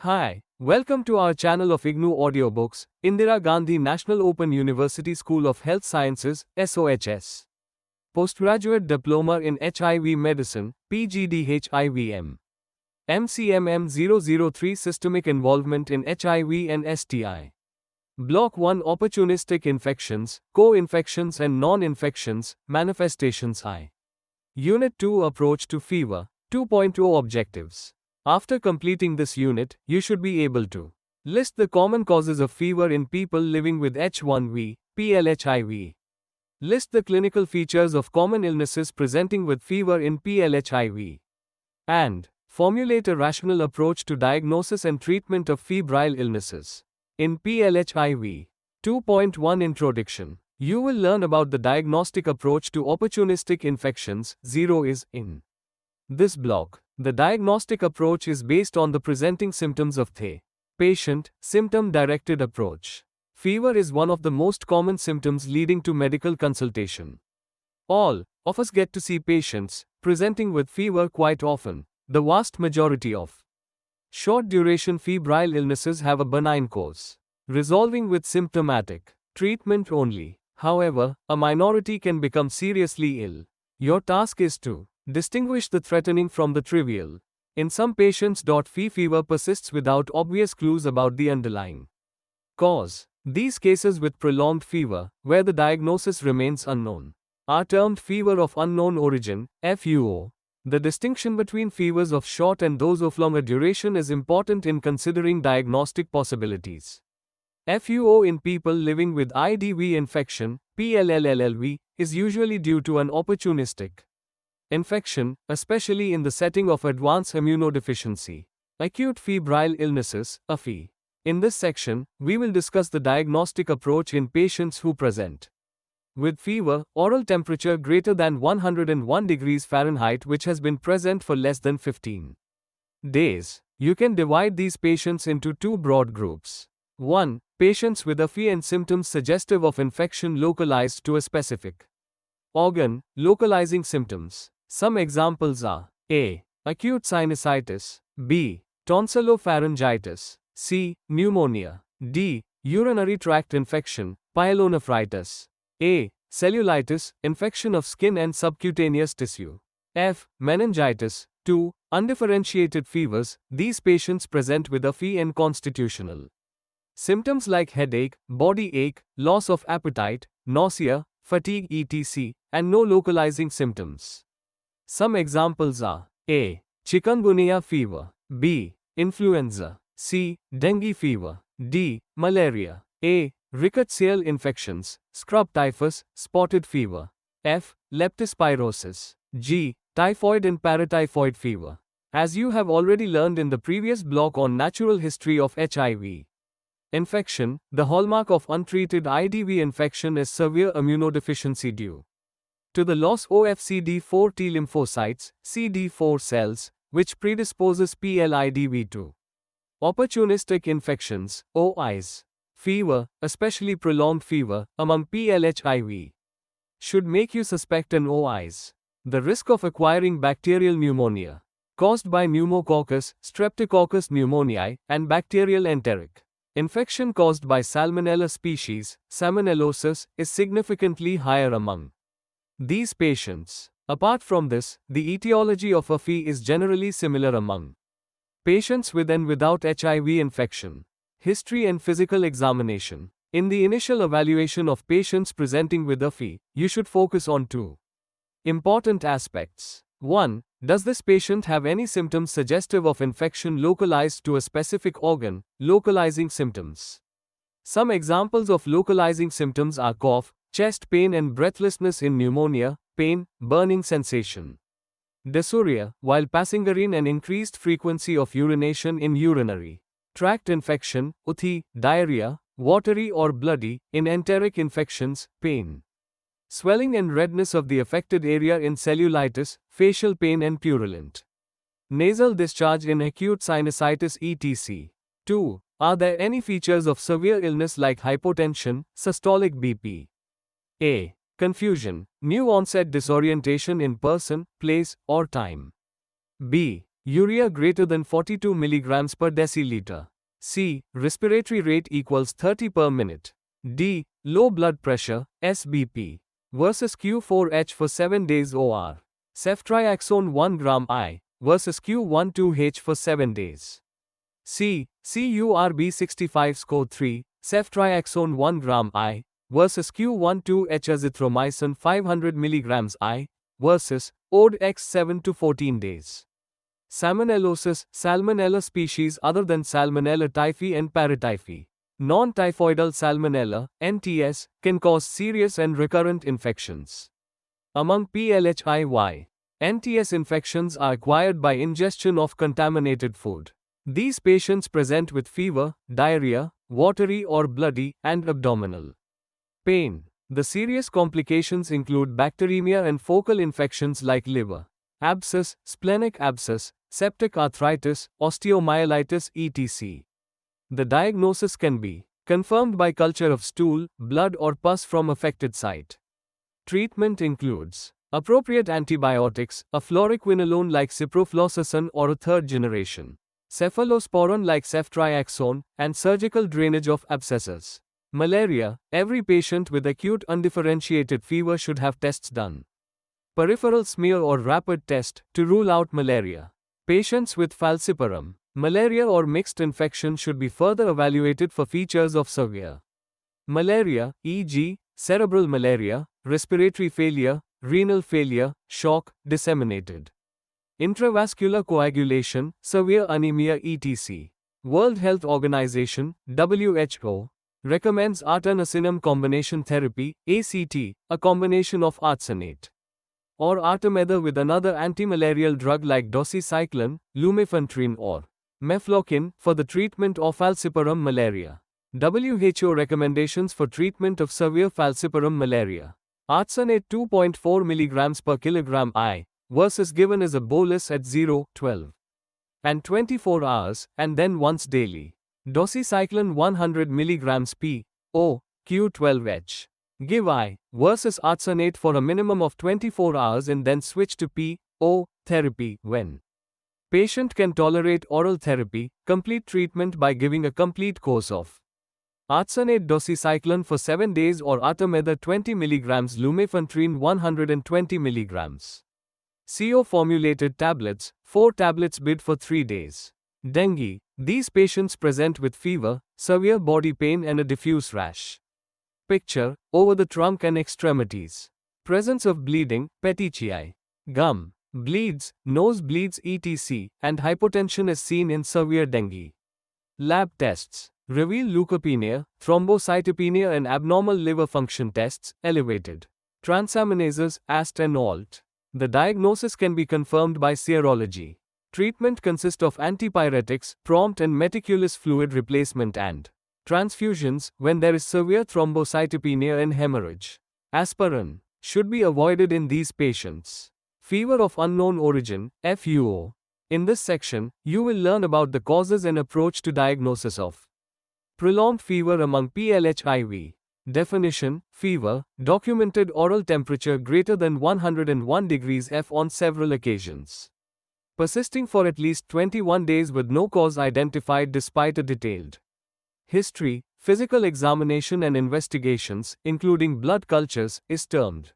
Hi, welcome to our channel of IGNOU Audiobooks, Indira Gandhi National Open University School of Health Sciences, SOHS. Postgraduate Diploma in HIV Medicine, PGDHIVM. MCMM 003 Systemic Involvement in HIV and STI. Block 1 Opportunistic Infections, Co-infections and Non-infections, Manifestations I. Unit-2 Approach to Fever, 2.0 Objectives. After completing this unit, you should be able to list the common causes of fever in people living with H1V, PLHIV. List the clinical features of common illnesses presenting with fever in PLHIV. And formulate a rational approach to diagnosis and treatment of febrile illnesses in PLHIV. 2.1 Introduction. You will learn about the diagnostic approach to opportunistic infections. 0 is in this block. The diagnostic approach is based on the presenting symptoms of the patient, symptom-directed approach. Fever is one of the most common symptoms leading to medical consultation. All of us get to see patients presenting with fever quite often. The vast majority of short-duration febrile illnesses have a benign course, resolving with symptomatic treatment only. However, a minority can become seriously ill. Your task is to distinguish the threatening from the trivial. In some patients, fever persists without obvious clues about the underlying cause. These cases with prolonged fever, where the diagnosis remains unknown, are termed fever of unknown origin, FUO. The distinction between fevers of short and those of longer duration is important in considering diagnostic possibilities. FUO in people living with IDV infection, PLLLV, is usually due to an opportunistic infection, especially in the setting of advanced immunodeficiency. Acute febrile illnesses, AFI. In this section, we will discuss the diagnostic approach in patients who present with fever, oral temperature greater than 101 degrees Fahrenheit which has been present for less than 15 days. You can divide these patients into two broad groups. 1. Patients with AFI and symptoms suggestive of infection localized to a specific organ, localizing symptoms. Some examples are A. Acute sinusitis, B. Tonsillopharyngitis, C. Pneumonia, D. Urinary tract infection, pyelonephritis, A. Cellulitis, infection of skin and subcutaneous tissue, F. Meningitis. 2. Undifferentiated fevers. These patients present with AFI and constitutional symptoms like headache, body ache, loss of appetite, nausea, fatigue etc., and no localizing symptoms. Some examples are A. Chikungunya fever, B. Influenza, C. Dengue fever, D. Malaria, A. Rickettsial infections, scrub typhus, spotted fever, F. Leptospirosis, G. Typhoid and paratyphoid fever. As you have already learned in the previous block on natural history of HIV infection, the hallmark of untreated IDV infection is severe immunodeficiency due to the loss of CD4 T lymphocytes, CD4 cells, which predisposes PLIDV to opportunistic infections, OIs. Fever, especially prolonged fever, among PLHIV, should make you suspect an OIs. The risk of acquiring bacterial pneumonia, caused by pneumococcus, streptococcus pneumoniae, and bacterial enteric infection caused by Salmonella species, Salmonellosis, is significantly higher among these patients. Apart from this, the etiology of AFI is generally similar among patients with and without HIV infection. History and physical examination. In the initial evaluation of patients presenting with AFI, you should focus on two important aspects. 1. Does this patient have any symptoms suggestive of infection localized to a specific organ, localizing symptoms? Some examples of localizing symptoms are cough, chest pain and breathlessness in pneumonia, pain, burning sensation, dysuria, while passing urine and increased frequency of urination in urinary tract infection, UTI, diarrhea, watery or bloody, in enteric infections, pain, swelling and redness of the affected area in cellulitis, facial pain and purulent nasal discharge in acute sinusitis etc. 2. Are there any features of severe illness like hypotension, systolic BP? A. Confusion, new onset disorientation in person, place, or time. B. Urea greater than 42 mg per deciliter. C. Respiratory rate equals 30 per minute. D. Low blood pressure, SBP. Versus Q4H for 7 days OR. Ceftriaxone 1 gram I. Versus Q12H for 7 days. C. CURB65 score 3. Ceftriaxone 1 gram I. Versus Q12H azithromycin 500 mg I. Versus ODX 7 to 14 days. Salmonellosis, Salmonella species other than Salmonella typhi and paratyphi. Non-typhoidal Salmonella, NTS, can cause serious and recurrent infections. Among PLHIY, NTS infections are acquired by ingestion of contaminated food. These patients present with fever, diarrhea, watery or bloody, and abdominal pain. The serious complications include bacteremia and focal infections like liver abscess, splenic abscess, septic arthritis, osteomyelitis, etc. The diagnosis can be confirmed by culture of stool, blood or pus from affected site. Treatment includes appropriate antibiotics, a fluoroquinolone like ciprofloxacin or a third generation, cephalosporin like ceftriaxone, and surgical drainage of abscesses. Malaria, every patient with acute undifferentiated fever should have tests done. Peripheral smear or rapid test to rule out malaria. Patients with falciparum, malaria or mixed infection should be further evaluated for features of severe malaria, e.g., cerebral malaria, respiratory failure, renal failure, shock, disseminated intravascular coagulation, severe anemia, etc. World Health Organization, WHO, recommends artemisinin combination therapy, ACT, a combination of arsenate or artemether with another antimalarial drug like doxycycline, lumefantrine or mefloquine for the treatment of falciparum malaria. WHO recommendations for treatment of severe falciparum malaria. Arsenate 2.4 mg per kilogram I versus given as a bolus at 0, 12, and 24 hours, and then once daily. Doxycycline 100 mg p. O. Q12H. Give I versus arsenate for a minimum of 24 hours and then switch to P.O. therapy when patient can tolerate oral therapy. Complete treatment by giving a complete course of arsenate doxycycline for 7 days or artemether 20 mg, lumefantrine 120 mg. CO formulated tablets, 4 tablets bid for 3 days. Dengue. These patients present with fever, severe body pain and a diffuse rash. Picture, over the trunk and extremities. Presence of bleeding, petechiae. Gum bleeds, nose bleeds, etc., and hypotension is seen in severe dengue. Lab tests reveal leukopenia, thrombocytopenia and abnormal liver function tests, elevated transaminases, AST and ALT. The diagnosis can be confirmed by serology. Treatment consists of antipyretics, prompt and meticulous fluid replacement and transfusions when there is severe thrombocytopenia and hemorrhage. Aspirin should be avoided in these patients. Fever of unknown origin, FUO. In this section, you will learn about the causes and approach to diagnosis of prolonged fever among PLHIV. Definition: fever, documented oral temperature greater than 101 degrees F on several occasions, persisting for at least 21 days with no cause identified despite a detailed history. Physical examination and investigations, including blood cultures, is termed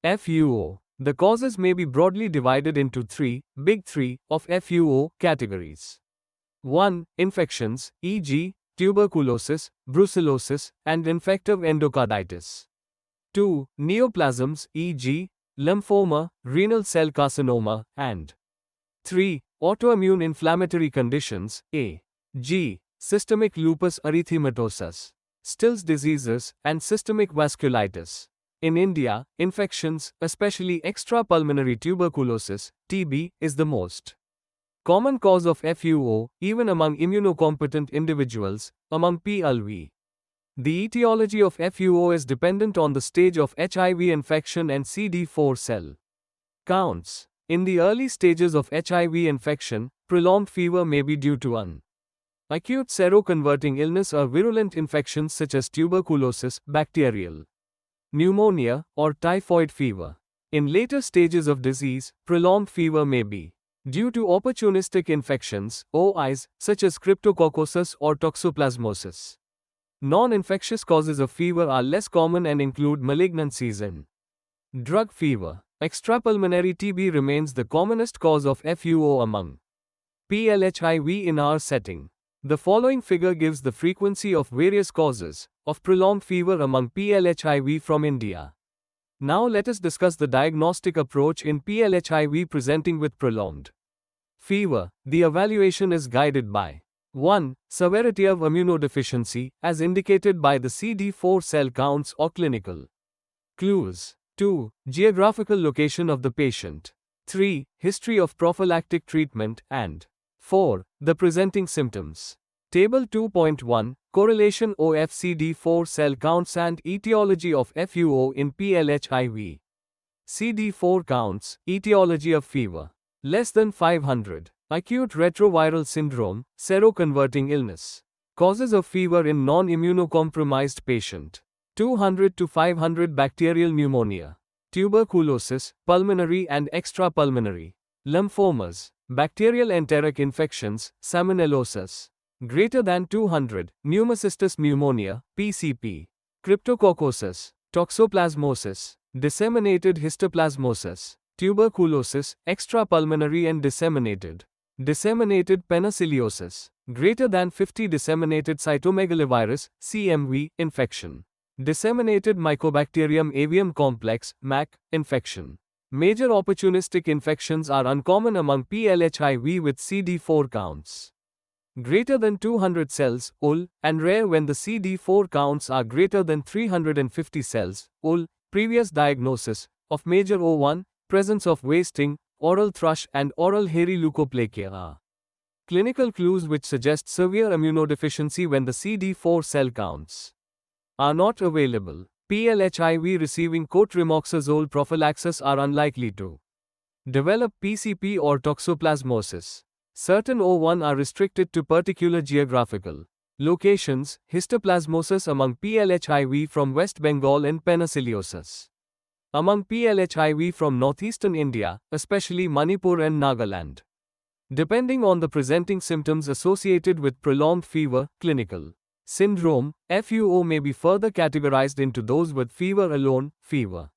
FUO. The causes may be broadly divided into big three, of FUO categories. 1. Infections, e.g., tuberculosis, brucellosis, and infective endocarditis. 2. Neoplasms, e.g., lymphoma, renal cell carcinoma, and 3. Autoimmune inflammatory conditions, a.g., systemic lupus erythematosus, Still's diseases, and systemic vasculitis. In India, infections, especially extrapulmonary tuberculosis, TB, is the most common cause of FUO, even among immunocompetent individuals. Among PLV, the etiology of FUO is dependent on the stage of HIV infection and CD4 cell counts. In the early stages of HIV infection, prolonged fever may be due to an acute seroconverting illness or virulent infections such as tuberculosis, bacterial pneumonia, or typhoid fever. In later stages of disease, prolonged fever may be Due to opportunistic infections, OIs, such as cryptococcosis or toxoplasmosis. Non-infectious causes of fever are less common and include malignancies and drug fever. Extrapulmonary TB remains the commonest cause of FUO among PLHIV in our setting. The following figure gives the frequency of various causes of prolonged fever among PLHIV from India. Now let us discuss the diagnostic approach in PLHIV presenting with prolonged fever. The evaluation is guided by 1. Severity of immunodeficiency, as indicated by the CD4 cell counts or clinical clues. 2. Geographical location of the patient. 3. History of prophylactic treatment. And 4. The presenting symptoms. Table 2.1 Correlation of CD4 cell counts and etiology of FUO in PLHIV. CD4 counts, etiology of fever. Less than 500. Acute retroviral syndrome, seroconverting illness. Causes of fever in non-immunocompromised patient. 200 to 500 bacterial pneumonia. Tuberculosis, pulmonary and extrapulmonary. Lymphomas. Bacterial enteric infections, salmonellosis. Greater than 200, pneumocystis pneumonia, PCP. Cryptococcosis, toxoplasmosis, disseminated histoplasmosis, tuberculosis, extrapulmonary and disseminated. Disseminated penicilliosis, greater than 50 disseminated cytomegalovirus, CMV, infection. Disseminated Mycobacterium avium complex, MAC, infection. Major opportunistic infections are uncommon among PLHIV with CD4 counts greater than 200 cells, UL, and rare when the CD4 counts are greater than 350 cells, UL. Previous diagnosis of major O1, presence of wasting, oral thrush and oral hairy leukoplakia. Clinical clues which suggest severe immunodeficiency when the CD4 cell counts are not available. PLHIV receiving cotrimoxazole prophylaxis are unlikely to develop PCP or toxoplasmosis. Certain O1 are restricted to particular geographical locations, histoplasmosis among PLHIV from West Bengal and penicilliosis among PLHIV from northeastern India, especially Manipur and Nagaland. Depending on the presenting symptoms associated with prolonged fever, clinical syndrome, FUO may be further categorized into those with fever alone, fever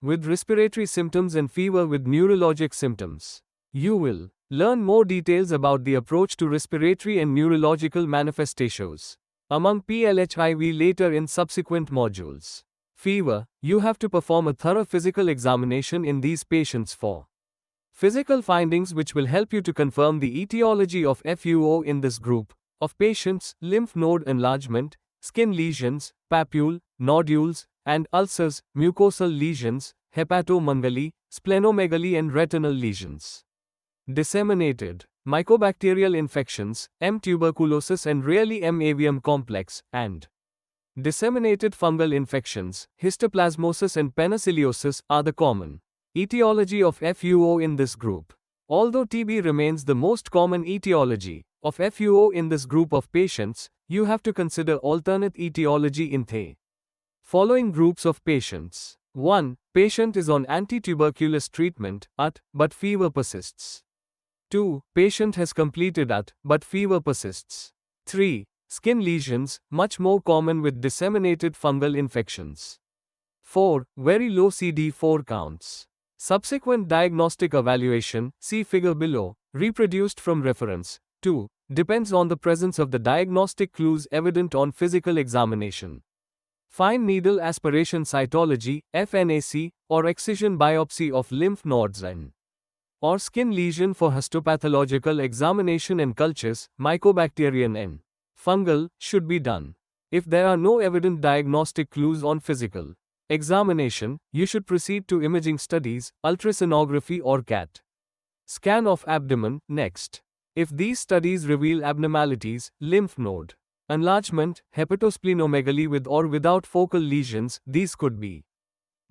with respiratory symptoms and fever with neurologic symptoms. You will learn more details about the approach to respiratory and neurological manifestations among PLHIV later in subsequent modules. Fever, you have to perform a thorough physical examination in these patients for physical findings which will help you to confirm the etiology of FUO in this group of patients: lymph node enlargement, skin lesions, papule, nodules, and ulcers, mucosal lesions, hepatomegaly, splenomegaly and retinal lesions. Disseminated mycobacterial infections, M. tuberculosis and rarely M. avium complex, and disseminated fungal infections, histoplasmosis and penicilliosis are the common etiology of FUO in this group. Although TB remains the most common etiology of FUO in this group of patients, you have to consider alternate etiology in the following groups of patients. 1. Patient is on antituberculous treatment, AT, but fever persists. 2. Patient has completed AT, but fever persists. 3. Skin lesions, much more common with disseminated fungal infections. 4. Very low CD4 counts. Subsequent diagnostic evaluation, see figure below, reproduced from reference. 2. Depends on the presence of the diagnostic clues evident on physical examination. Fine needle aspiration cytology, FNAC, or excision biopsy of lymph nodes and or skin lesion for histopathological examination and cultures, mycobacterian and fungal, should be done. If there are no evident diagnostic clues on physical examination, you should proceed to imaging studies, ultrasonography or CAT scan of abdomen, next. If these studies reveal abnormalities, lymph node enlargement, hepatosplenomegaly with or without focal lesions, these could be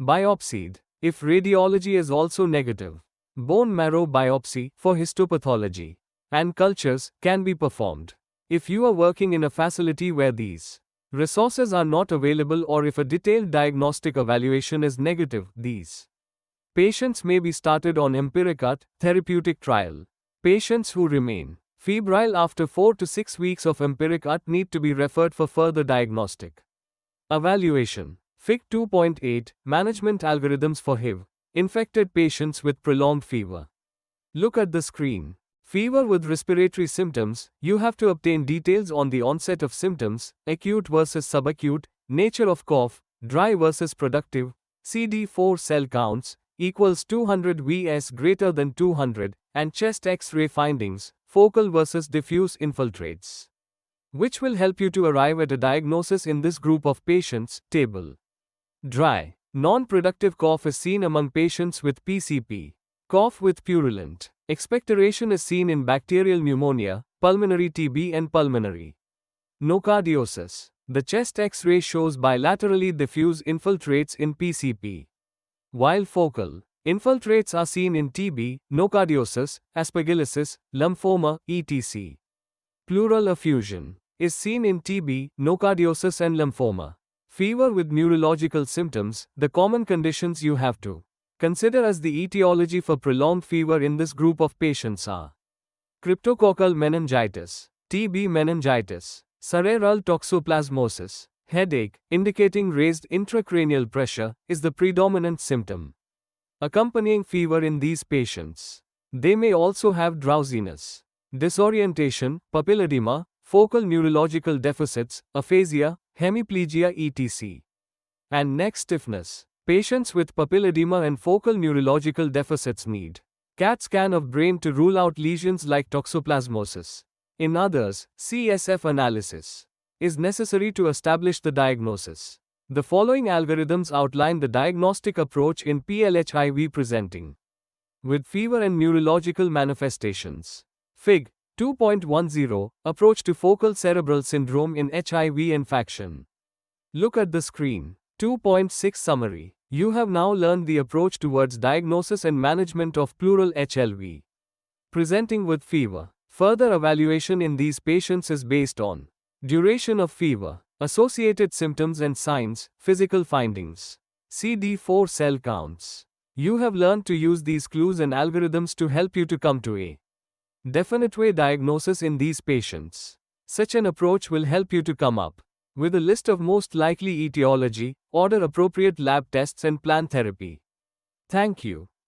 biopsied. If radiology is also negative, bone marrow biopsy for histopathology and cultures can be performed. If you are working in a facility where these resources are not available or if a detailed diagnostic evaluation is negative, these Patients may be started on empiric therapeutic trial. Patients who remain febrile after 4 to 6 weeks of empiric need to be referred for further diagnostic evaluation. Fig 2.8 Management Algorithms for HIV infected patients with prolonged fever. Look at the screen. Fever with respiratory symptoms. You have to obtain details on the onset of symptoms, acute versus subacute, nature of cough, dry versus productive, CD4 cell counts, equals 200 vs greater than 200, and chest X-ray findings, focal versus diffuse infiltrates, which will help you to arrive at a diagnosis in this group of patients. Table. Dry, non-productive cough is seen among patients with PCP. Cough with purulent expectoration is seen in bacterial pneumonia, pulmonary TB and pulmonary nocardiosis. The chest X-ray shows bilaterally diffuse infiltrates in PCP, while focal infiltrates are seen in TB, nocardiosis, aspergillosis, lymphoma, etc. Pleural effusion is seen in TB, nocardiosis and lymphoma. Fever with neurological symptoms. The common conditions you have to consider as the etiology for prolonged fever in this group of patients are cryptococcal meningitis, TB meningitis, cerebral toxoplasmosis, headache, indicating raised intracranial pressure, is the predominant symptom accompanying fever in these patients. They may also have drowsiness, disorientation, papilledema, focal neurological deficits, aphasia, hemiplegia etc. and neck stiffness. Patients with papilledema and focal neurological deficits need CAT scan of brain to rule out lesions like toxoplasmosis. In others, CSF analysis is necessary to establish the diagnosis. The following algorithms outline the diagnostic approach in PLHIV presenting with fever and neurological manifestations. Fig. 2.10 Approach to focal cerebral syndrome in HIV infection. Look at the screen. 2.6 Summary. You have now learned the approach towards diagnosis and management of pleural HLV presenting with fever. Further evaluation in these patients is based on duration of fever, associated symptoms and signs, physical findings, CD4 cell counts. You have learned to use these clues and algorithms to help you to come to a definite way diagnosis in these patients. Such an approach will help you to come up with a list of most likely etiology, order appropriate lab tests and plan therapy. Thank you.